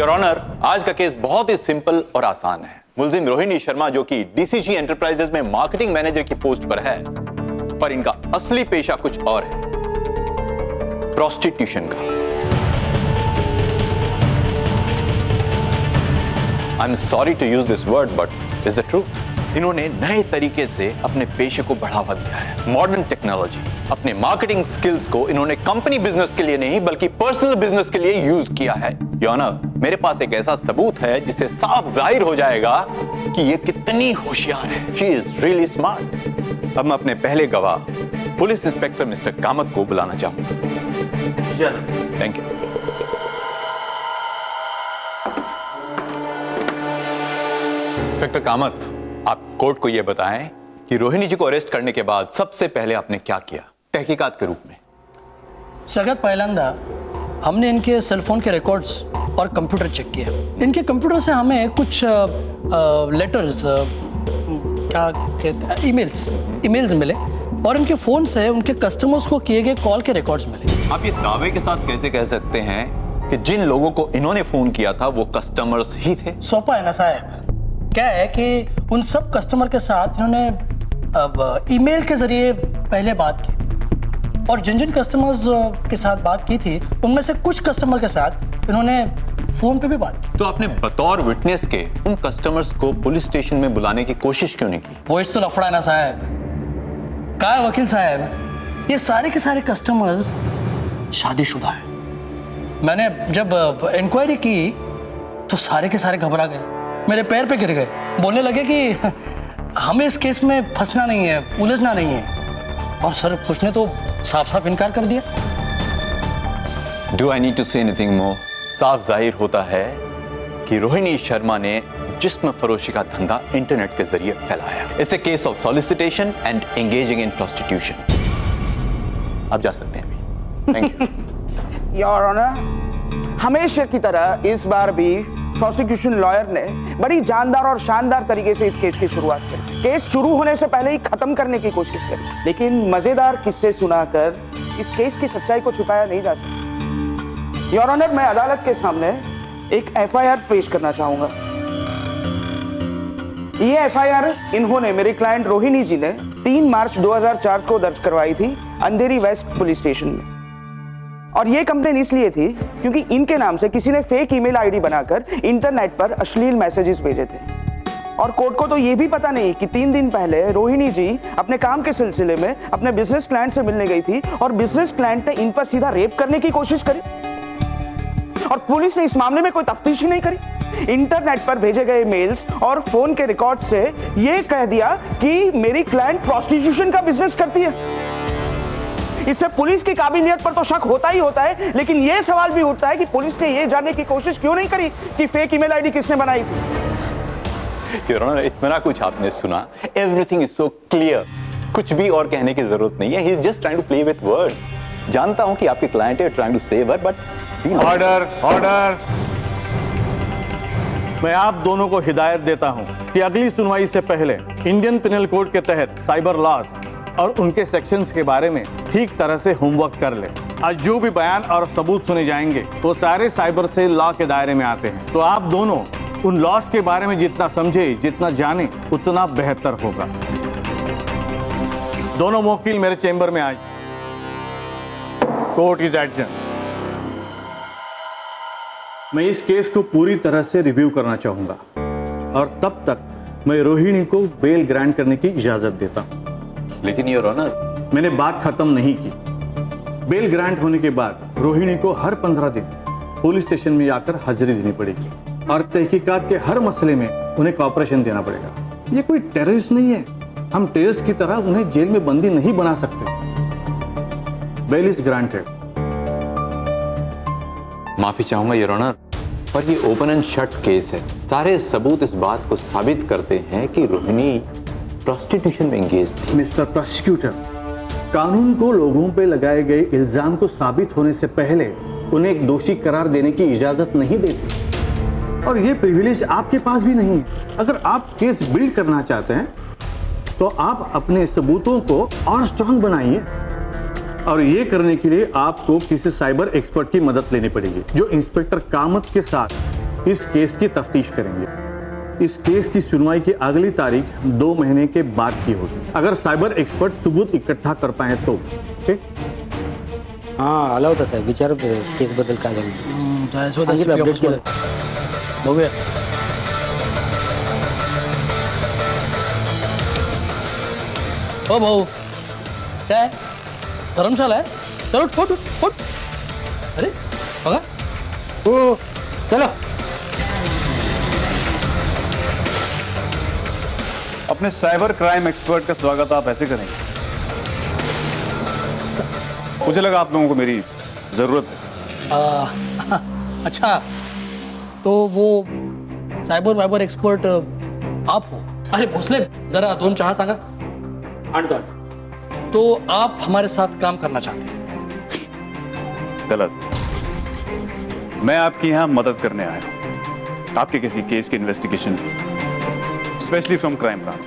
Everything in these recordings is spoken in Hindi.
योर ऑनर, आज का केस बहुत ही सिंपल और आसान है। मुलजिम रोहिणी शर्मा जो कि डीसीजी एंटरप्राइजेज में मार्केटिंग मैनेजर की पोस्ट पर है, पर इनका असली पेशा कुछ और है, प्रोस्टिट्यूशन का। I am sorry to use this word but is the truth. इन्होंने नए तरीके से अपने पेशे को बढ़ावा दिया है। मॉडर्न टेक्नोलॉजी, अपने मार्केटिंग स्किल्स को इन्होंने कंपनी बिजनेस के लिए नहीं बल्कि पर्सनल बिजनेस के लिए यूज किया है। योर ऑनर, मेरे पास एक ऐसा सबूत है जिससे साफ जाहिर हो जाएगा कि ये कितनी होशियार है। She is really smart. अब मैं अपने पहले गवाह पुलिस इंस्पेक्टर मिस्टर कामत को बुलाना चाहूंगा। Thank you. इंस्पेक्टर कामत, आप कोर्ट को यह बताएं कि रोहिणी जी को अरेस्ट करने के बाद सबसे पहले आपने क्या किया तहकीकात के रूप में? सगळ्यात पहिल्यांदा हमने इनके सेलफोन के रिकॉर्ड्स और कंप्यूटर चेक किए। इनके कंप्यूटर से हमें कुछ लेटर्स, क्या कहते हैं, ईमेल्स मिले और इनके फोन से उनके कस्टमर्स को किए गए कॉल के रिकॉर्ड्स मिले। आप ये दावे के साथ कैसे कह सकते हैं कि जिन लोगों को इन्होंने फोन किया था वो कस्टमर्स ही थे? सोपा है ना साहब। क्या है कि उन सब कस्टमर के साथ इन्होंने अब ईमेल के जरिए पहले बात की थी और जिन जिन कस्टमर्स के साथ बात की थी उनमें से कुछ कस्टमर के साथ इन्होंने फोन पे भी बात की। तो आपने बतौर विटनेस के उन कस्टमर्स को पुलिस स्टेशन में बुलाने की कोशिश क्यों नहीं की? वो इस तो लफड़ा है ना साहब। क्या है वकील साहब, ये सारे के सारे कस्टमर्स शादीशुदा हैं। मैंने जब इंक्वायरी की तो सारे के सारे घबरा गए, मेरे पैर पे गिर गए, बोलने लगे कि हमें इस केस में फंसना नहीं है, उलझना नहीं है। और सर कुछ ने तो साफ साफ इनकार कर दिया। Do I need to say anything more? साफ जाहिर होता है कि रोहिणी शर्मा ने जिस्म फरोशी का धंधा इंटरनेट के जरिए फैलाया। It's a case of solicitation and engaging in prostitution. आप जा सकते हैं अभी। Thank you. योर ऑनर, हमेशा की तरह इस बार भी प्रोसिक्यूशन लॉयर ने बड़ी जानदार और शानदार तरीके से इस केस की शुरुआत की। केस शुरू होने से पहले ही खत्म करने की कोशिश करी, लेकिन मजेदार किस्से सुनाकर इस केस की सच्चाई को छुपाया नहीं जा सकता। योर ऑनर, मैं अदालत के सामने एक एफआईआर पेश करना चाहूंगा। ये एफआईआर इन्होंने मेरे क्लाइंट रोहिणी जी ने 3 मार्च 2004 को दर्ज करवाई थी अंधेरी वेस्ट पुलिस स्टेशन में। और ये कंप्लेन इसलिए थी क्योंकि इनके नाम से किसी ने फेक ईमेल आईडी बनाकर इंटरनेट पर अश्लील मैसेजेस भेजे थे। और कोर्ट को तो ये भी पता नहीं कि 3 दिन पहले रोहिणी जी अपने काम के सिलसिले में अपने बिजनेस क्लाइंट से मिलने गई थी और बिजनेस क्लाइंट ने इन पर सीधा रेप करने की कोशिश करी और पुलिस ने इस मामले में कोई तफ्तीश ही नहीं करी। इंटरनेट पर भेजे गए मेल्स और फोन के रिकॉर्ड से ये कह दिया कि मेरी क्लाइंट प्रोस्टिट्यूशन का बिजनेस करती है। इससे पुलिस की काबिलियत पर तो शक होता ही होता है, लेकिन यह सवाल भी उठता है कि पुलिस ने यह जानने की कोशिश क्यों नहीं करी कि फेक ईमेल आईडी किसने बनाई थी। योर ऑनर, इतना कुछ आपने सुना, एवरीथिंग इज सो क्लियर, कुछ भी और कहने की जरूरत नहीं है। He is just trying to play with words. जानता हूं कि आपके क्लाइंट है trying to save her, but order. मैं आप दोनों को हिदायत देता हूं कि अगली सुनवाई से पहले इंडियन पिनल कोड के तहत साइबर लॉज और उनके सेक्शंस के बारे में ठीक तरह से होमवर्क कर ले। आज जो भी बयान और सबूत सुने जाएंगे वो सारे साइबर से लॉ के दायरे में आते हैं, तो आप दोनों उन लॉज के बारे में जितना समझे, जितना जाने, उतना बेहतर होगा। दोनों वकील मेरे चेंबर में आए। Court is adjourn. मैं इस केस को पूरी तरह से रिव्यू करना चाहूंगा और तब तक मैं रोहिणी को बेल ग्रांट करने की इजाजत देता हूं। लेकिन योर ऑनर, मैंने बात खत्म नहीं की। बेल ग्रांट होने के बाद रोहिणी को हर 15 दिन पुलिस स्टेशन में जाकर हाजिरी देनी पड़ेगी और तहकीकात के हर मसले में उन्हें कॉपरेशन देना पड़ेगा। ये कोई टेररिस्ट नहीं है, हम टेररिस्ट की तरह उन्हें जेल में बंदी नहीं बना सकते। Bail is granted. माफी चाहूंगा योर ऑनर, पर ये ओपन एंड शट केस है। सारे सबूत इस बात को साबित करते हैं कि रोहिणी प्रोस्टिट्यूशन में एंगेज थी। मिस्टर प्रोसिक्यूटर, कानून को लोगों पे लगाए गए इल्जाम को साबित होने से पहले उन्हें एक दोषी करार देने की इजाजत नहीं देती और ये प्रिविलेज आपके पास भी नहीं है। अगर आप केस बिल्ड करना चाहते हैं तो आप अपने सबूतों को और स्ट्रांग बनाइए और ये करने के लिए आपको किसी साइबर एक्सपर्ट की मदद लेनी पड़ेगी जो इंस्पेक्टर कामत के साथ इस केस की तफ्तीश करेंगे। इस केस की सुनवाई की अगली तारीख 2 महीने के बाद की होगी, अगर सायबर एक्सपर्ट सबूत इकट्ठा कर पाए तो। ठीक? हां आला होता साहेब, विचारत केस बद्दल काय झालं. सांगितलं, update केलं. बघूया. ओ भाऊ, काय धर्मशाला आहे? चलो उठ उठ उठ. अरे बघा. हो चलो. अपने साइबर क्राइम एक्सपर्ट का स्वागत आप ऐसे करेंगे? मुझे लगा आप लोगों को मेरी जरूरत है. अच्छा, तो वो सायबर वायबर एक्सपर्ट आप हो? अरे भोसले, जरा 2 चहा सांगा. आणतो. तो आप हमारे साथ काम करना चाहते हैं? गलत. मैं आपकी यहां मदद करने आया हूं, आपके किसी केस की investigation, specially from crime branch.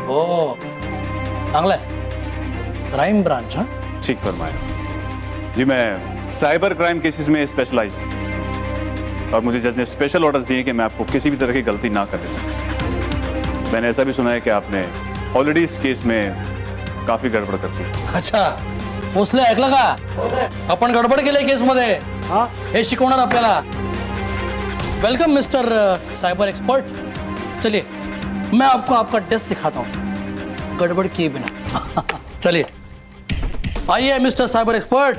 ओ, चांगला आहे. Crime branch. हाँ, ठीक फरमाया जी. मैं साइबर क्राइम केसेस में स्पेशलाइज्ड हूं और मुझे जज ने स्पेशल ऑर्डर्स दिए कि मैं आपको किसी भी तरह की गलती ना करने दूं. मैंने ऐसा भी सुना है कि आपने ऑलरेडी इस केस में काफी गड़बड़ कर दी. अच्छा, भोसले ऐकलं का? आपण गडबड केली केसमध्ये. हे शिकवणार आपल्याला. Welcome mister cyber expert. चलिए, मैं आपको आपका डेस्क दिखाता हूँ गड़बड़ किए बिना. चलिए, आइए मिस्टर साइबर एक्सपर्ट.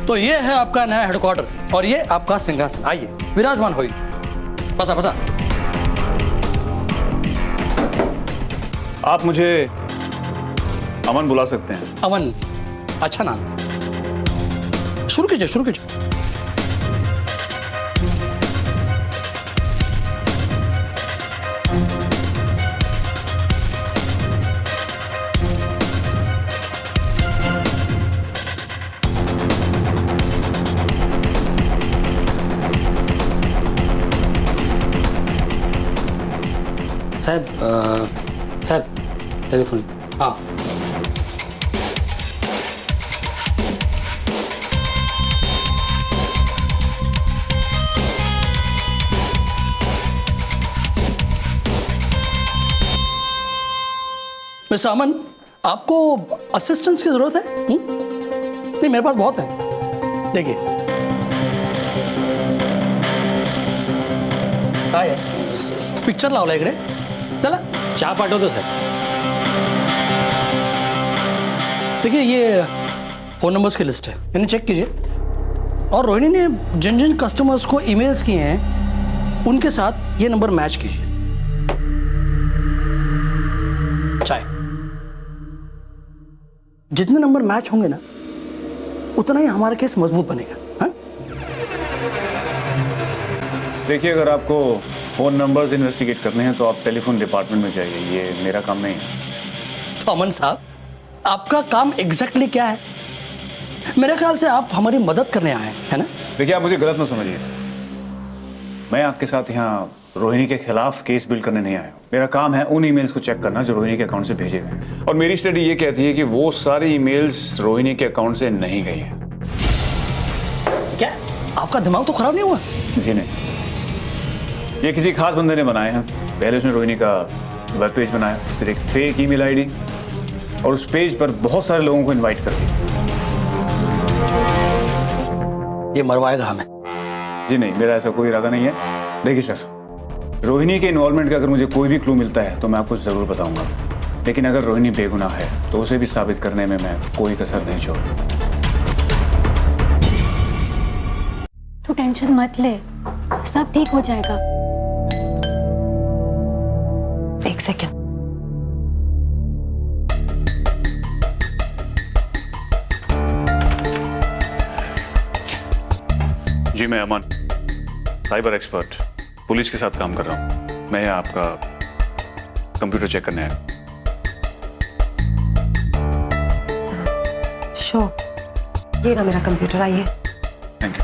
तो ये है आपका नया हेडक्वार्टर और ये आपका सिंहासन. आइए, विराजमान होइए. बसा बसा. आप मुझे अमन बुला सकते हैं. अमन, अच्छा नाम. शुरू कीजिए, शुरू कीजिए. साहेब साहेब टेलिफोन. हाँ, मिस्टर अमन, आपको असिस्टेंस की जरूरत है? नहीं, मेरे पास बहुत है. देखिए, काय आहे? पिक्चर लावला इकडे. चला, चहा पाठवतो साहेब. देखिए ये फ़ोन नंबर्स की लिस्ट है, इन्हें चेक कीजिए. और रोहिणी ने जिन जिन कस्टमर्स को ईमेल्स किए हैं उनके साथ ये नंबर मैच कीजिए. चाय. जितने नंबर मैच होंगे ना, उतना ही हमारा केस मजबूत बनेगा. हाँ? देखिए, अगर आपको फोन नंबर्स इन्वेस्टिगेट करने हैं तो आप टेलीफोन डिपार्टमेंट में जाइए. ये मेरा काम नहीं है. तो अमन साहब, आपका काम एग्जैक्टली क्या है? मेरे ख्याल से आप हमारी मदद करने आए हैं, है ना? देखिए, आप मुझे गलत ना समझिए. मैं आपके साथ यहाँ रोहिणी के खिलाफ केस बिल्ड करने नहीं आया हूँ. मेरा काम है उन ईमेल्स को चेक करना जो रोहिणी के अकाउंट से भेजे गए. और मेरी स्टडी ये कहती है कि वो सारी ईमेल्स रोहिणी के अकाउंट से नहीं गई हैं. क्या आपका दिमाग तो खराब नहीं हुआ? जी नहीं, ये किसी खास बंदे ने बनाए हैं. पहले उसने रोहिणी का वेब पेज बनाया, फिर एक फेक ईमेल आईडी, और उस पेज पर बहुत सारे लोगों को इनवाइट कर दिया. ये मरवाएगा हमें. जी नहीं, मेरा ऐसा कोई इरादा नहीं है. देखिए सर, रोहिणी के इन्वॉल्वमेंट का अगर मुझे कोई भी क्लू मिलता है तो मैं आपको जरूर बताऊंगा. लेकिन अगर रोहिणी बेगुनाह है तो उसे भी साबित करने में मैं कोई कसर नहीं छोड़ूंगा. तू टेंशन मत ले, सब ठीक हो जाएगा. एक सेकंड. जी, मैं अमन, साइबर एक्सपर्ट, पुलिस के साथ काम कर रहा हूँ. मैं यहाँ आपका कंप्यूटर चेक करने आया. श्योर, ये रहा मेरा कंप्यूटर. आइए. Thank you.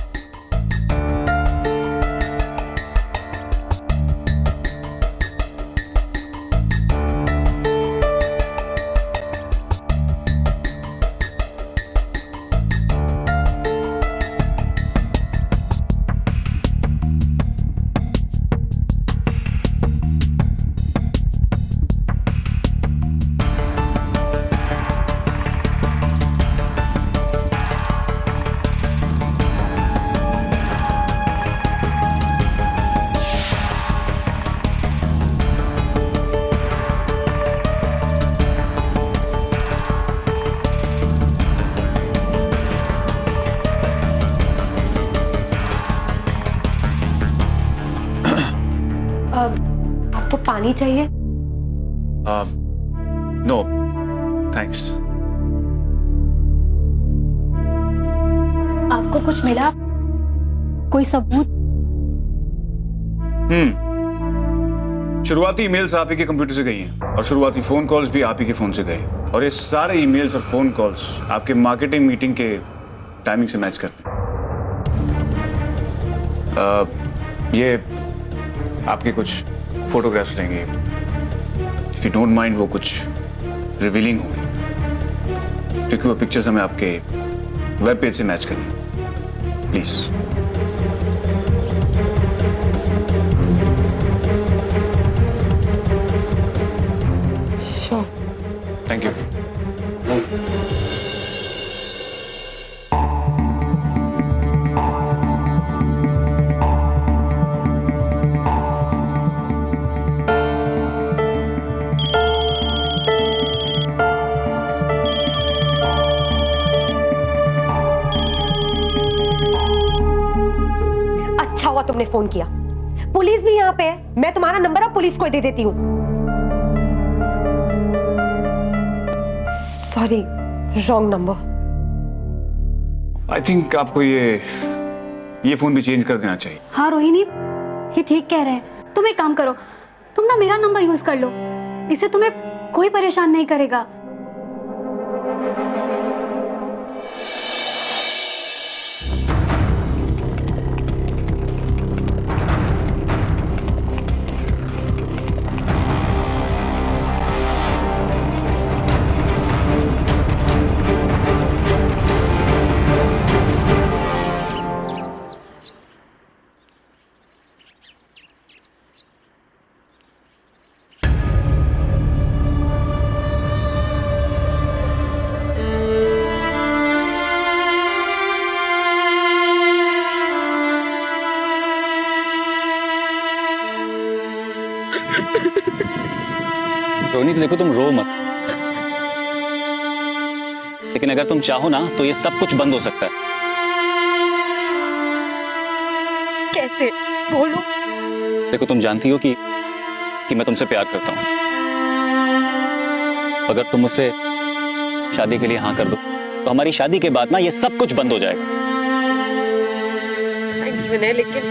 पानी चाहिए? No thanks. आपको कुछ मिला? कोई सबूत? शुरुआती ईमेल्स आप ही के कंप्यूटर से गई हैं और शुरुआती फोन कॉल्स भी आप ही के फोन से गए और ये सारे ईमेल्स और फोन कॉल्स आपके मार्केटिंग मीटिंग के टाइमिंग से मैच करते हैं। ये आपके कुछ फोटोग्राफ्स लेंगे, इफ यू डोंट माइंड, वो कुछ रिवीलिंग होंगे क्योंकि वो पिक्चर्स हमें आपके वेब पेज से मैच करनी, प्लीज। श्योर। Thank you. अच्छा हुआ तुमने फोन किया, पुलिस भी यहाँ पे है। मैं तुम्हारा नंबर अब पुलिस को दे देती हूँ। Sorry, wrong number. I think आपको ये फोन भी चेंज कर देना चाहिए। हाँ रोहिणी, ये ठीक कह रहे हैं। तुम एक काम करो, तुम ना मेरा नंबर यूज कर लो, इससे तुम्हें कोई परेशान नहीं करेगा। रोनी, तो देखो तुम रो मत, लेकिन अगर तुम चाहो ना तो ये सब कुछ बंद हो सकता है। कैसे? बोलो। देखो तुम जानती हो कि मैं तुमसे प्यार करता हूं। अगर तुम मुझसे शादी के लिए हाँ कर दो तो हमारी शादी के बाद ना ये सब कुछ बंद हो जाएगा। थैंक्स विनय, लेकिन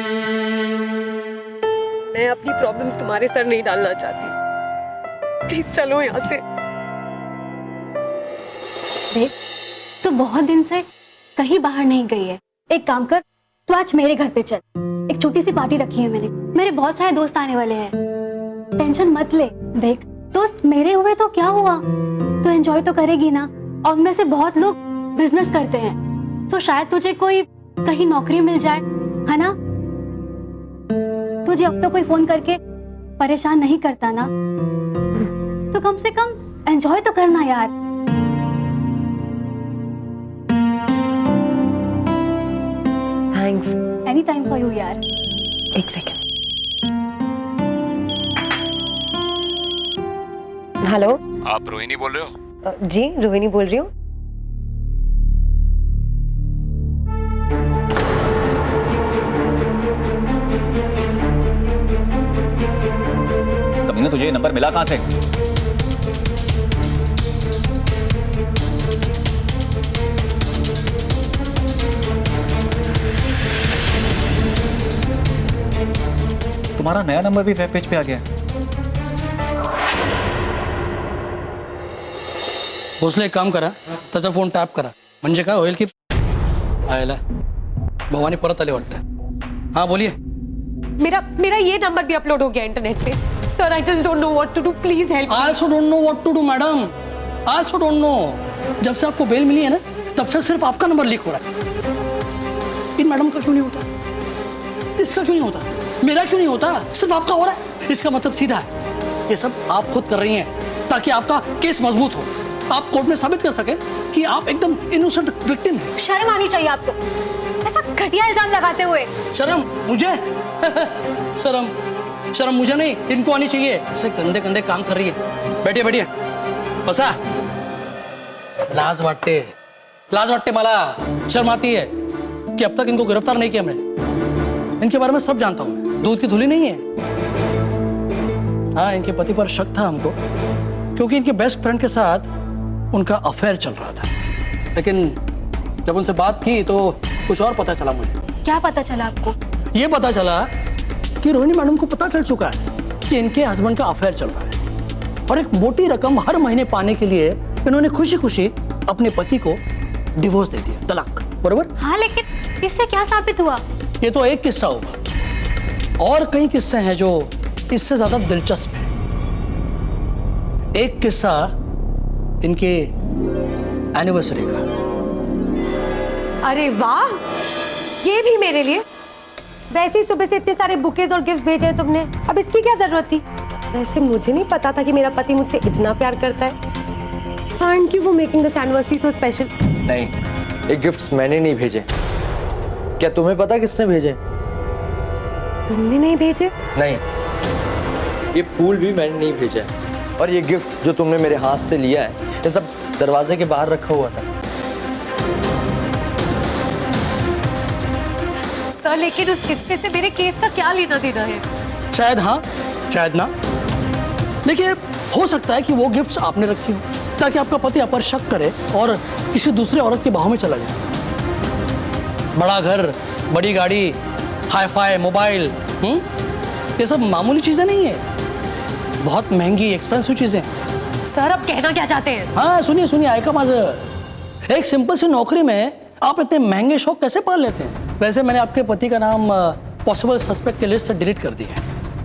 मैं अपनी प्रॉब्लम्स तुम्हारे सर नहीं डालना चाहती। प्लीज चलो यहाँ से। देख, तू बहुत दिन से कहीं बाहर नहीं गई है। एक काम कर, तू आज मेरे घर पे चल। एक छोटी सी पार्टी रखी है मैंने, मेरे बहुत सारे दोस्त आने वाले हैं। टेंशन मत ले। देख, दोस्त मेरे हुए तो क्या हुआ, तो एंजॉय तो करेगी ना। और उनमें से बहुत लोग बिजनेस करते हैं, तो शायद तुझे कोई कहीं नौकरी मिल जाए, है ना। तुझे अब तो कोई फोन करके परेशान नहीं करता ना, तो कम से कम एंजॉय तो करना यार। Thanks. Any time for you यार। एक सेकेंड। हेलो, आप रोहिणी बोल रहे हो? जी रोहिणी बोल रही हूँ। कभी ना तुझे ये नंबर मिला कहां से? तुम्हारा नया नंबर भी वेब पेज पे आ गया है। भोसले एक काम करा, त्याचा फोन टॅप करा, म्हणजे काय होईल की आयला भवानी परत आले वाटतं। हाँ बोलिए। मेरा ये नंबर भी अपलोड हो गया इंटरनेट पे। Sir, I just don't know what to do, please help. I also don't know what to do madam, I also don't know। जब से आपको बेल मिली है ना, तब से सिर्फ आपका नंबर लीक हो रहा है। इन मैडम का क्यों नहीं होता, इसका क्यों नहीं होता, मेरा क्यों नहीं होता, सिर्फ आपका हो रहा है। इसका मतलब सीधा है, ये सब आप खुद कर रही हैं ताकि आपका केस मजबूत हो, आप कोर्ट में साबित कर सके कि आप एकदम इनोसेंट विक्टिम हैं। शर्म आनी चाहिए आपको, ऐसा घटिया इल्जाम लगाते हुए। शर्म मुझे शर्म मुझे नहीं, इनको आनी चाहिए। ऐसे गंदे गंदे काम कर रही है। बैठिए बैठिए, बसा। लाज वाटते मला, शर्म आती है कि अब तक इनको गिरफ्तार नहीं किया मैंने। इनके बारे में सब जानता हूं मैं, दूध की धुली नहीं है। हाँ, इनके पति पर शक था हमको, क्योंकि इनके बेस्ट फ्रेंड के साथ उनका अफेयर चल रहा था। लेकिन जब उनसे बात की तो कुछ और पता चला मुझे। क्या पता चला आपको? ये पता चला कि रोहिणी मैडम को पता चल चुका है कि इनके हस्बैंड का अफेयर चल रहा है, और एक मोटी रकम हर महीने पाने के लिए इन्होंने खुशी खुशी अपने पति को डिवोर्स दे दिया, तलाक। बरोबर? हाँ, लेकिन इससे क्या साबित हुआ? ये तो एक किस्सा होगा, और कई किस्से हैं जो इससे ज्यादा दिलचस्प हैं। एक किस्सा इनके एनिवर्सरी का। अरे वाह, ये भी मेरे लिए। वैसे ही सुबह से इतने सारे बुकेज और गिफ्ट भेजे हैं तुमने, अब इसकी क्या जरूरत थी? वैसे मुझे नहीं पता था कि मेरा पति मुझसे इतना प्यार करता है। Thank you for making this anniversary so special. नहीं, ये गिफ्ट्स मैंने नहीं भेजे। क्या तुम्हें पता किसने भेजे? तुमने नहीं भेजे? नहीं, ये फूल भी मैंने नहीं भेजा है, और ये गिफ्ट जो तुमने मेरे हाथ से लिया है, ये सब दरवाजे के बाहर रखा हुआ था। सर, लेकिन उस किस्से से मेरे केस का क्या लेना देना है? शायद हाँ, शायद ना। देखिए, हो सकता है कि वो गिफ्ट्स आपने रखी हो ताकि आपका पति आप पर शक करे और किसी दूसरे औरत के बाहों में चला जाए। बड़ा घर, बड़ी गाड़ी, हाई-फाई मोबाइल, ये सब मामूली चीजें नहीं है, बहुत महंगी एक्सपेंसिव चीजें। सर, अब कहना क्या चाहते हैं? हाँ, सुनिए सुनिए, आयका माजर, एक सिंपल सी नौकरी में आप इतने महंगे शौक कैसे पाल लेते हैं? वैसे मैंने आपके पति का नाम पॉसिबल सस्पेक्ट के लिस्ट से डिलीट कर दिया है।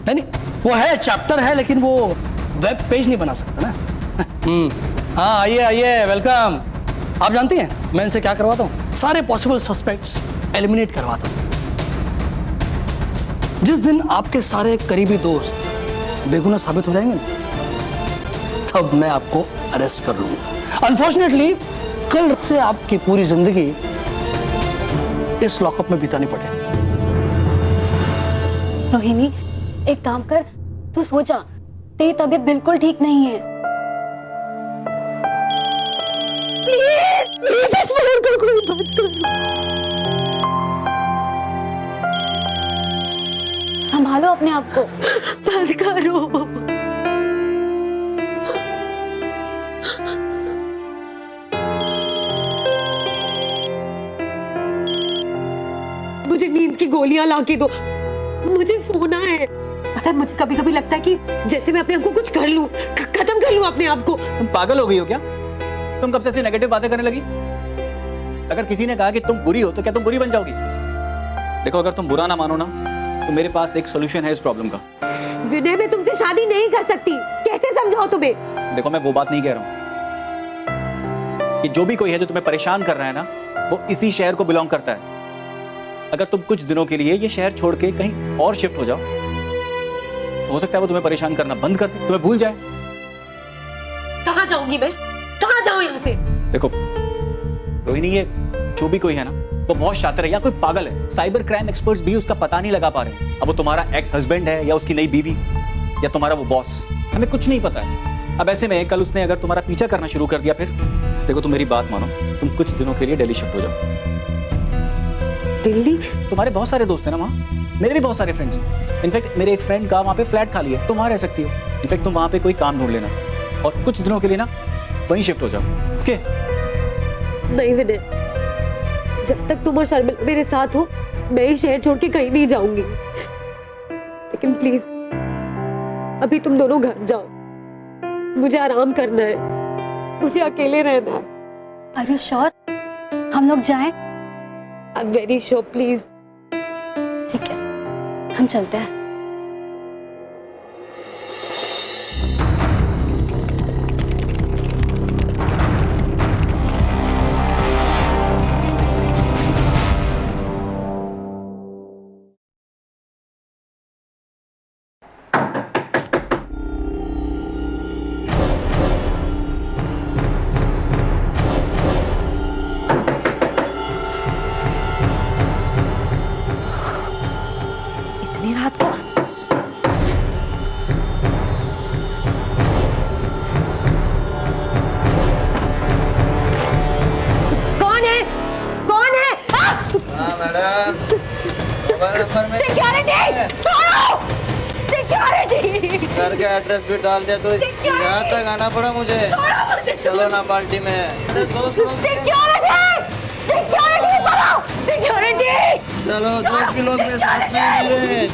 नहीं, वो है, चैप्टर है, लेकिन वो वेब पेज नहीं बना सकता ना। हाँ, आइए आइए, वेलकम। आप जानती हैं मैं इनसे क्या करवाता हूँ? सारे पॉसिबल सस्पेक्ट्स एलिमिनेट करवाता हूँ। जिस दिन आपके सारे करीबी दोस्त बेगुनाह साबित हो जाएंगे ना, तब मैं आपको अरेस्ट कर लूंगा। अनफॉर्चुनेटली कल से आपकी पूरी जिंदगी इस लॉकअप में बितानी पड़े। रोहिणी, एक काम कर, तू सो जा, तेरी तबीयत बिल्कुल ठीक नहीं है। प्लीज प्लीज इस फोन को कोई बात करो। संभालो अपने आप को। बंद करो। मुझे नींद की गोलियां ला के दो, मुझे सोना है। पता है, मुझे कभी कभी लगता है कि जैसे मैं अपने आप को कुछ कर लूं, खत्म कर लूं अपने आप को। तुम पागल हो गई हो क्या? तुम कब से ऐसी नेगेटिव बातें करने लगी? अगर किसी ने कहा कि तुम बुरी हो तो क्या तुम बुरी बन जाओगी? देखो, अगर तुम बुरा ना मानो ना, तो मेरे पास एक सॉल्यूशन है इस प्रॉब्लम का। विनय, मैं तुमसे शादी नहीं कर सकती, कैसे समझाओ तुम्हें? देखो, मैं वो बात नहीं कह रहा हूं कि जो भी कोई है जो तुम्हें परेशान कर रहा है ना, वो इसी शहर को बिलोंग करता है। अगर तुम कुछ दिनों के लिए ये शहर छोड़ के कहीं और शिफ्ट हो जाओ, तो हो सकता है वो तुम्हें परेशान करना बंद कर दे, तुम्हें भूल जाए। कहाँ जाऊंगी मैं? कहाँ जाऊं यहाँ से? देखो रोहिणी, ये जो भी कोई है ना, वो बहुत शातिर है या कोई पागल है। साइबर क्राइम एक्सपर्ट्स भी उसका पता नहीं लगा पा रहे हैं। अब वो तुम्हारा एक्स हस्बैंड है या उसकी नई बीवी या तुम्हारा वो बॉस, हमें कुछ नहीं पता है। अब ऐसे में कल उसने अगर तुम्हारा पीछा करना शुरू कर दिया, फिर देखो, तुम मेरी बात मानो, तुम कुछ दिनों के लिए दिल्ली शिफ्ट हो जाओ। दिल्ली? तुम्हारे बहुत सारे दोस्त हैं ना वहाँ, मेरे भी बहुत सारे फ्रेंड्स हैं। इनफैक्ट मेरे एक फ्रेंड का वहाँ पे फ्लैट खाली है, तुम वहाँ रह सकती हो। इनफैक्ट तुम वहाँ पे कोई काम ढूंढ लेना और कुछ दिनों के लिए ना वहीं शिफ्ट हो जाओ, ओके? नहीं विनय, जब तक तुम और शर्मिला मेरे साथ हो, मैं ही शहर छोड़ के कहीं नहीं जाऊंगी। लेकिन प्लीज अभी तुम दोनों घर जाओ, मुझे आराम करना है, मुझे अकेले रहना है। Are you sure? हम लोग जाएं? I'm very sure, please. ठीक है, हम चलते हैं। इतनी रात को कौन है? कौन है? Madam, security! छोड़ो! सिक्योरिटी! घर का एड्रेस भी डाल दिया तो यहाँ तक आना पड़ा मुझे। चलो ना पार्टी में। चलो दोस्त भी लोग मेरे साथ में हैं मेरे।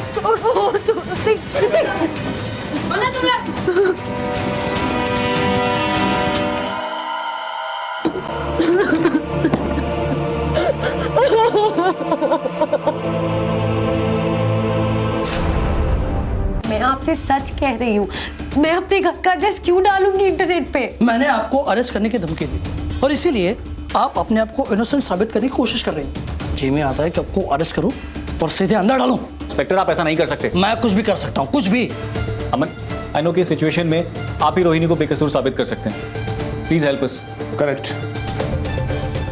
मैं आपसे सच कह रही हूँ, मैं अपने घर का एड्रेस क्यों डालूंगी इंटरनेट पे? मैंने आपको अरेस्ट करने की धमकी दी और इसीलिए आप अपने आप को इनोसेंट साबित करने की कोशिश कर रही हैं। जी में आता है कि आपको अरेस्ट करूं और सीधे अंदर डालूं। इंस्पेक्टर आप ऐसा नहीं कर सकते। मैं कुछ भी कर सकता हूं, कुछ भी। अमन, आई नो कि सिचुएशन में आप ही रोहिणी को बेकसूर साबित कर सकते हैं। Please help us. करेक्ट,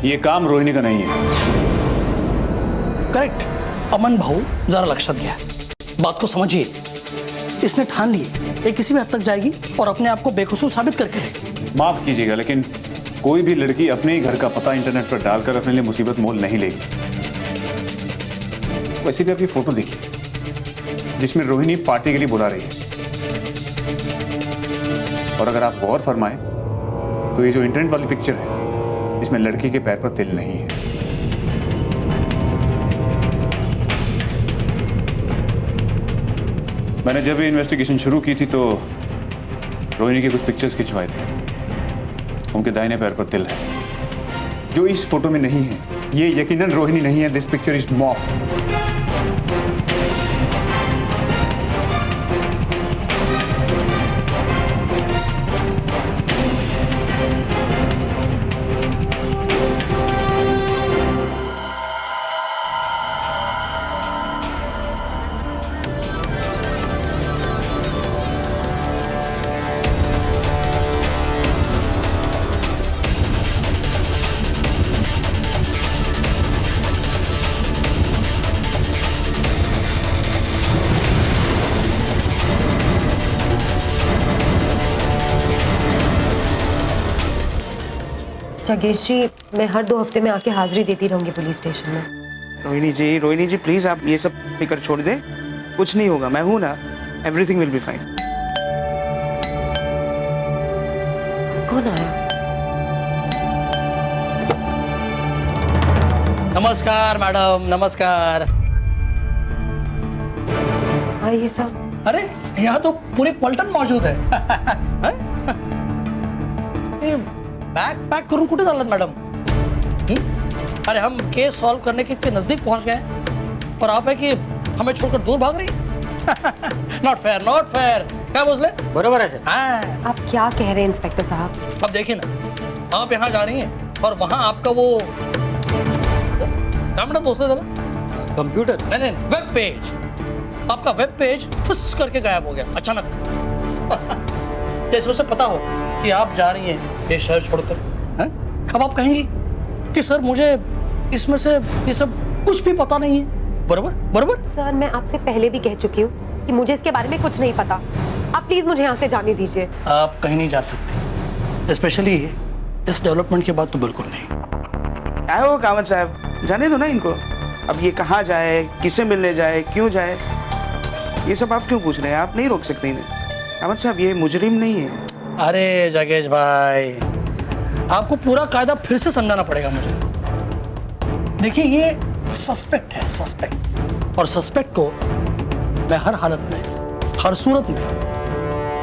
ये काम रोहिणी का नहीं है। करेक्ट। अमन भाऊ जरा लक्ष्य दिया, बात को समझिए। इसने ठान ली ये किसी भी हद तक जाएगी और अपने आप को बेकसूर साबित करके रहेगी। माफ कीजिएगा, लेकिन कोई भी लड़की अपने ही घर का पता इंटरनेट पर डालकर अपने लिए मुसीबत मोल नहीं लेगी। वैसे भी आपकी फोटो देखिए जिसमें रोहिणी पार्टी के लिए बुला रही है, और अगर आप गौर फरमाएं तो ये जो इंटरनेट वाली पिक्चर है इसमें लड़की के पैर पर तिल नहीं है। मैंने जब ये इन्वेस्टिगेशन शुरू की थी तो रोहिणी के कुछ पिक्चर्स खिंचवाए थे। उनके दाहिने पैर पर तिल है जो इस फोटो में नहीं है। ये यकीनन रोहिणी नहीं है। This picture is morph. जगेश जी, मैं हर 2 हफ्ते में आके हाजिरी देती रहूंगी पुलिस स्टेशन में। रोहिणी जी प्लीज आप ये सब फिक्र छोड़ दें। कुछ नहीं होगा, मैं हूं ना। Everything will be fine. कौन आया? नमस्कार मैडम, नमस्कार। आइए सब। अरे यहाँ तो पूरी पलटन मौजूद है। बैग पैक करूं कुठे चालत मैडम? अरे हम केस सॉल्व करने के इतने नजदीक पहुंच गए और आप है कि हमें छोड़कर दूर भाग रही। Not fair, not fair. क्या बोले? बरोबर है सर। हाँ। आप क्या कह रहे हैं इंस्पेक्टर साहब? अब देखिए ना, आप यहाँ जा रही हैं और वहां आपका वो क्या मैडम बोलते थे ना, कंप्यूटर। नहीं, वेब पेज। आपका वेब पेज फुस करके गायब हो गया अचानक। जैसे उसे पता हो कि आप जा रही हैं ये शहर छोड़कर। अब आप कहेंगी कि सर मुझे इसमें से ये सब कुछ भी पता नहीं है। बरोबर बरोबर। सर मैं आपसे पहले भी कह चुकी हूँ कि मुझे इसके बारे में कुछ नहीं पता। आप प्लीज मुझे यहाँ से जाने दीजिए। आप कहीं नहीं जा सकते, स्पेशली इस डेवलपमेंट के बाद तो बिल्कुल नहीं। क्या हो कामत साहब, जाने दो ना इनको। अब ये कहाँ जाए, किससे मिलने जाए, क्यों जाए, ये सब आप क्यों पूछ रहे हैं? आप नहीं रोक सकते इन्हें। कामत साहब ये मुजरिम नहीं है। अरे जगेश भाई, आपको पूरा कायदा फिर से समझाना पड़ेगा मुझे। देखिए ये सस्पेक्ट है, सस्पेक्ट, और सस्पेक्ट को मैं हर हालत में, हर सूरत में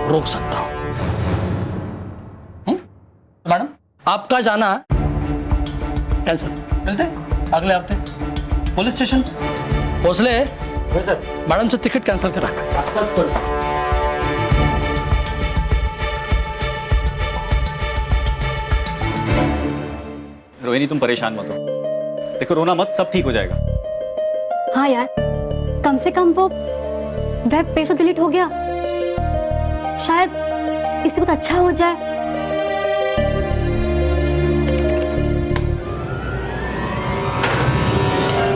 रोक सकता हूं। मैडम आपका जाना कैंसिल। मिलते हैं अगले हफ्ते police station Bhosle. Sir madam से टिकट कैंसिल करा। रोहिणी तुम परेशान मत हो, देखो रोना मत, सब ठीक हो जाएगा। हाँ यार, कम से कम वो वेब पेज तो डिलीट हो गया। शायद इससे कुछ अच्छा हो जाए।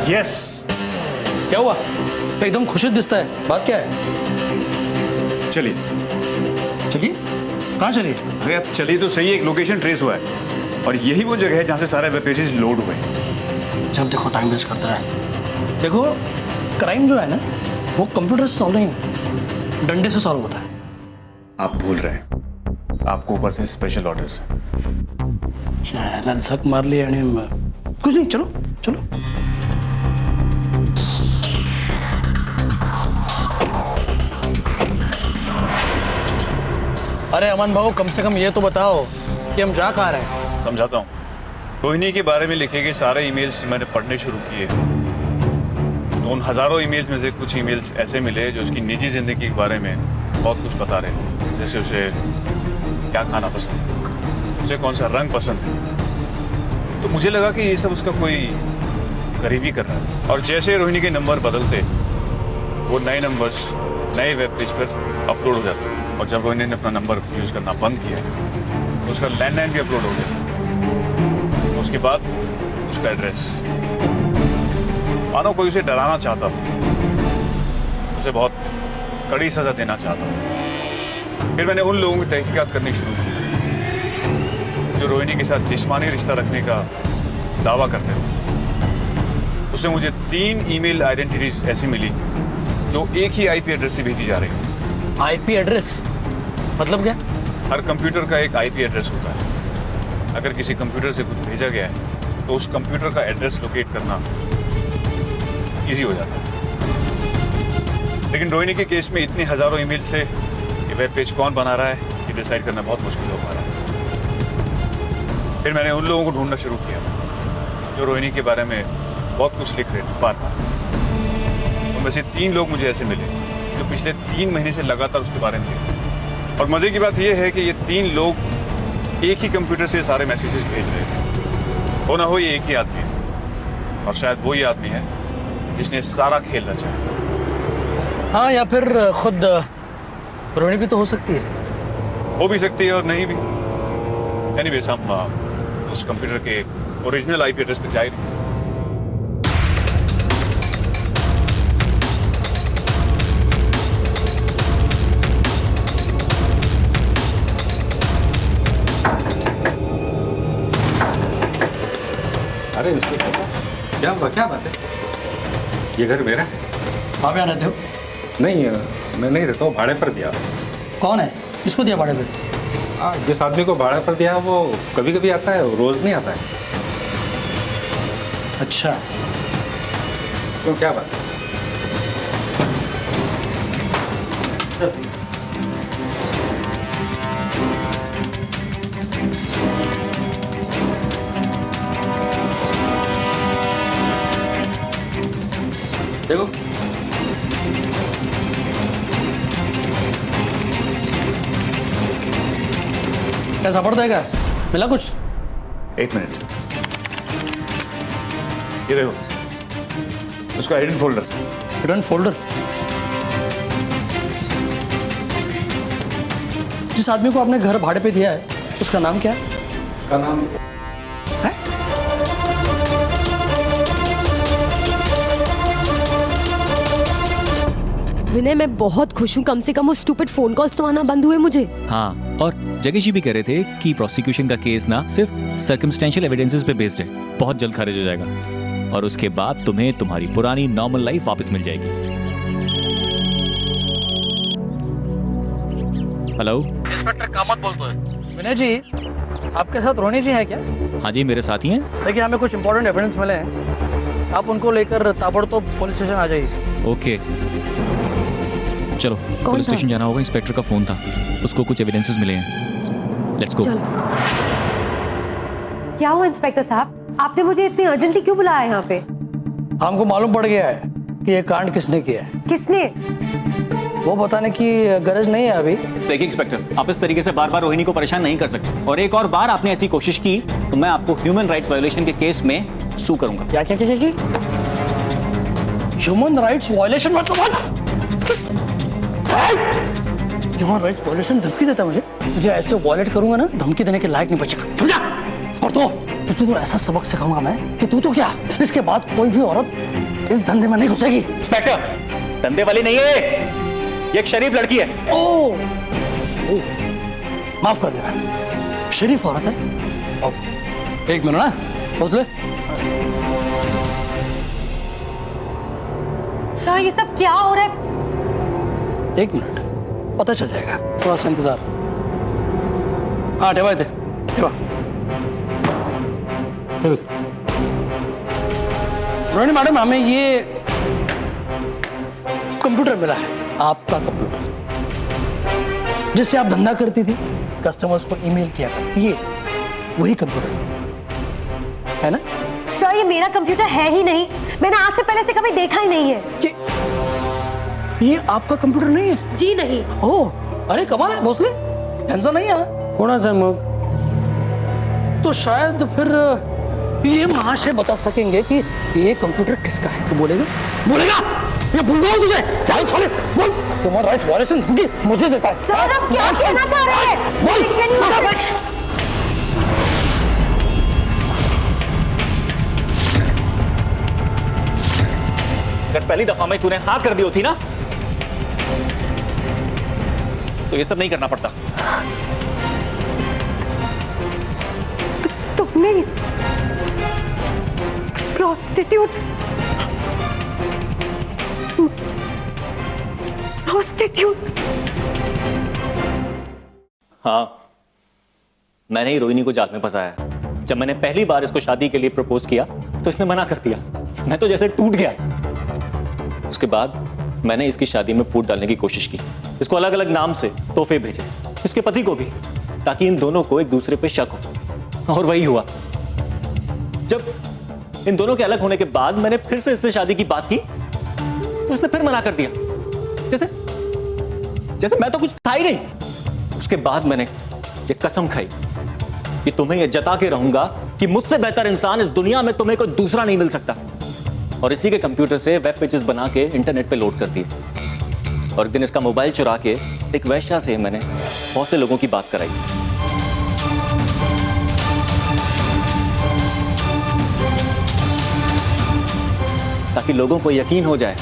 यस। क्या हुआ? एकदम खुशी दिखता है, बात क्या है? चलिए चलिए। कहाँ चलिए? अरे अब चलिए तो सही। एक लोकेशन ट्रेस हुआ है और यही वो जगह है जहां से सारे वेब पेजेस लोड हुए। जब देखो टाइम वेस्ट करता है। देखो क्राइम जो है ना वो कंप्यूटर से सॉल्व नहीं होता, डंडे से सॉल्व होता है। आप भूल रहे हैं, आपको ऊपर से स्पेशल ऑर्डर्स है। झक मार लिया यानी कुछ नहीं, चलो चलो। अरे अमन भाऊ, कम से कम ये तो बताओ कि हम जा कहाँ रहे हैं। समझाता हूँ। रोहिणी के बारे में लिखे गए सारे ईमेल्स मैंने पढ़ने शुरू किए, तो उन हजारों ईमेल्स में से कुछ ईमेल्स ऐसे मिले जो उसकी निजी जिंदगी के बारे में बहुत कुछ बता रहे थे। जैसे उसे क्या खाना पसंद है, उसे कौन सा रंग पसंद है। तो मुझे लगा कि ये सब उसका कोई करीबी कर रहा है। और जैसे रोहिणी के नंबर बदलते, वो नए नंबर्स नए वेब पेज पर अपलोड हो जाते। और जब रोहिणी ने अपना नंबर यूज़ करना बंद किया तो उसका लैंडलाइन भी अपलोड हो गया। उसके बाद उसका एड्रेस, मानो कोई उसे डराना चाहता हो, उसे बहुत कड़ी सजा देना चाहता हो। फिर मैंने उन लोगों की तहकीकात करनी शुरू की जो रोहिणी के साथ जिस्मानी रिश्ता रखने का दावा करते थे। उससे मुझे 3 ईमेल आइडेंटिटीज ऐसी मिली जो एक ही आईपी एड्रेस से भेजी जा रही थी। आईपी एड्रेस मतलब क्या? हर कंप्यूटर का एक आईपी एड्रेस होता है। अगर किसी कंप्यूटर से कुछ भेजा गया है तो उस कंप्यूटर का एड्रेस लोकेट करना इजी हो जाता है। लेकिन रोहिणी के केस में इतने हजारों ईमेल से ये वेब पेज कौन बना रहा है ये डिसाइड करना बहुत मुश्किल हो पा रहा है। फिर मैंने उन लोगों को ढूंढना शुरू किया जो रोहिणी के बारे में बहुत कुछ लिख रहे थे बार बार। उनमें से 3 लोग मुझे ऐसे मिले जो पिछले 3 महीने से लगातार उसके बारे में लिख रहे थे। और मजे की बात यह है कि ये 3 लोग एक ही कंप्यूटर से सारे मैसेजेस भेज रहे थे। हो ना हो ये एक ही आदमी है, और शायद वो ही आदमी है जिसने सारा खेल रचा है। हाँ, या फिर खुद रोहिणी भी तो हो सकती है। हो भी सकती है और नहीं भी। एनीवेज, हम उस कंप्यूटर के ओरिजिनल आईपी एड्रेस पे जा रहे हैं। अरे क्या हुआ, क्या बात है? ये घर मेरा है। आप यहाँ रहते हो? नहीं, मैं नहीं रहता हूँ, भाड़े पर दिया। कौन है? किसको दिया भाड़े पे? जिस आदमी को भाड़े पर दिया वो कभी कभी आता है, रोज नहीं आता है। अच्छा, क्यों, क्या बात है? देखो कैसा पड़ देगा? मिला कुछ? 1 मिनट, ये देखो उसका हिडन फोल्डर। Hidden folder? जिस आदमी को आपने घर भाड़े पे दिया है उसका नाम क्या है? उसका नाम है? विनय, मैं बहुत खुश हूँ, कम से कम वो स्टूपिड फोन कॉल्स तो आना बंद हुए मुझे। हाँ, और जगेश जी भी कह रहे थे कि प्रोसिक्यूशन का केस ना सिर्फ सर्कमस्टेंशियल एविडेंसेस पे बेस्ड है, बहुत जल्द खारिज हो जाएगा और उसके बाद तुम्हें तुम्हारी पुरानी नॉर्मल लाइफ वापस मिल जाएगी। हेलो, इंस्पेक्टर कामत बोलते हैं। विनय जी, आपके साथ रोहिणी जी हैं क्या? हाँ जी, मेरे साथी हैं। देखिए, हमें कुछ इंपॉर्टेंट एविडेंस मिले हैं, आप उनको लेकर ताबड़तोड़ पुलिस स्टेशन आ जाइए। ओके, चलो पुलिस स्टेशन जाना होगा। इंस्पेक्टर का फोन था, उसको कुछ एविडेंसेस मिले हैं। Let's go. क्या हुआ इंस्पेक्टर साहब, आपने मुझे इतनी अर्जेंटली क्यों बुलाया यहाँ पे? हमको मालूम पड़ गया है कि ये कांड किसने किया है। किसने? वो बताने की गरज नहीं है अभी। देखिए इंस्पेक्टर, आप इस तरीके से बार बार रोहिणी को परेशान नहीं कर सकते, और एक और बार आपने ऐसी कोशिश की तो मैं आपको ह्यूमन राइट्स वायोलेशन के केस में सू करूंगा। क्या क्या क्या क्या? ह्यूमन राइट्स वायोलेशन मतलब? ह्यूमन राइट्स वायोलेशन धमकी देता मुझे? मुझे ऐसे वायलेट करूंगा ना, धमकी देने के लायक नहीं बचेगा, समझा? और तुझे तो ऐसा सबक सिखाऊंगा मैं कि तू तो क्या, इसके बाद कोई भी औरत इस धंधे में नहीं घुसेगी। इंस्पेक्टर, धंधे वाली नहीं है ये, एक शरीफ लड़की है। ओ, माफ कर देना, शरीफ औरत है। ओके, 1 मिनट ना, पहुंच ले। सर, ये सब क्या हो रहा है? 1 मिनट, पता चल जाएगा, थोड़ा सा इंतजार। हाँ ठेवा थे, ठेवा। रोहिणी मैडम, हमें ये कंप्यूटर मिला है, आपका कंप्यूटर, जिससे आप धंधा करती थी, कस्टमर्स को ईमेल किया करती, ये वही कंप्यूटर है ना? सर ये मेरा कंप्यूटर है ही नहीं, मैंने आज से पहले से कभी देखा ही नहीं है। ये आपका कंप्यूटर नहीं है? जी नहीं। ओह, अरे कमाल है भोसले, ऐसा नहीं है। कोणाचा मग? तो शायद फिर ये महाशय बता सकेंगे कि ये कंप्यूटर किसका है। तो बोलेगा, बोलेगा, ये भूल गया तुझे, चल साले बोल, तुम्हारा राइट वायलेशन मुझे देता है। सर आप क्या कहना चाह रहे हैं? बोल, अगर पहली दफा में तूने हाँ कर दी होती ना, तो ये सब नहीं करना पड़ता। तुमने प्रोस्टिट्यूट हाँ, मैंने ही रोहिणी को जाल में फंसाया। जब मैंने पहली बार इसको शादी के लिए प्रपोज किया तो इसने मना कर दिया। मैं तो जैसे टूट गया। उसके बाद मैंने इसकी शादी में फूट डालने की कोशिश की, इसको अलग अलग नाम से तोहफे भेजे, इसके पति को भी, ताकि इन दोनों को एक दूसरे पे शक हो। और वही हुआ। जब इन दोनों के अलग होने के बाद मैंने फिर से इससे शादी की बात की तो इसने फिर मना कर दिया, जैसे मैं तो कुछ था ही नहीं। उसके बाद मैंने ये कसम खाई कि तुम्हें यह जता के रहूंगा कि मुझसे बेहतर इंसान इस दुनिया में तुम्हें कोई दूसरा नहीं मिल सकता। और इसी के कंप्यूटर से वेब पेजेस बना के इंटरनेट पे लोड कर दिए। और एक दिन इसका मोबाइल चुरा के एक वैश्या से मैंने बहुत से लोगों की बात कराई। ताकि लोगों को यकीन हो जाए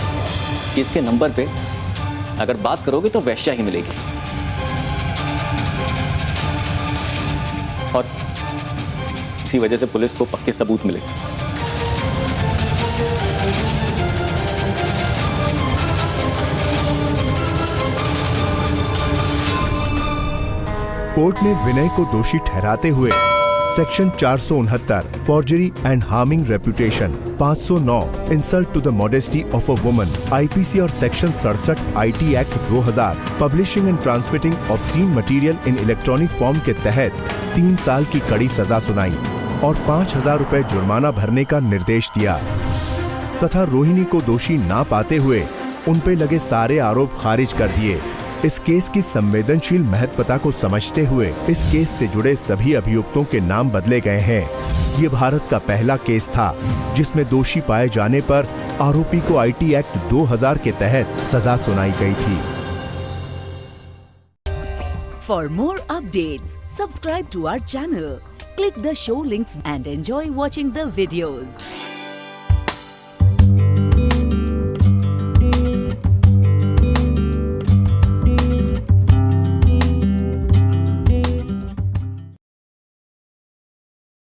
कि इसके नंबर पे अगर बात करोगे तो वैश्या ही मिलेगी। और इसी वजह से पुलिस को पक्के सबूत मिले। कोर्ट ने विनय को दोषी ठहराते हुए section 469 forgery and harming reputation, 509 insult to the modesty of a woman, IPC और section 67 IT act 2000 publishing and transmitting obscene material in electronic form के तहत 3 साल की कड़ी सजा सुनाई और 5,000 रुपए जुर्माना भरने का निर्देश दिया तथा रोहिणी को दोषी ना पाते हुए उन पे लगे सारे आरोप खारिज कर दिए। इस केस की संवेदनशील महत्वता को समझते हुए इस केस से जुड़े सभी अभियुक्तों के नाम बदले गए हैं। ये भारत का पहला केस था जिसमें दोषी पाए जाने पर आरोपी को आईटी एक्ट 2000 के तहत सजा सुनाई गई थी। For more updates, subscribe to our channel, click the show links and enjoy watching the videos.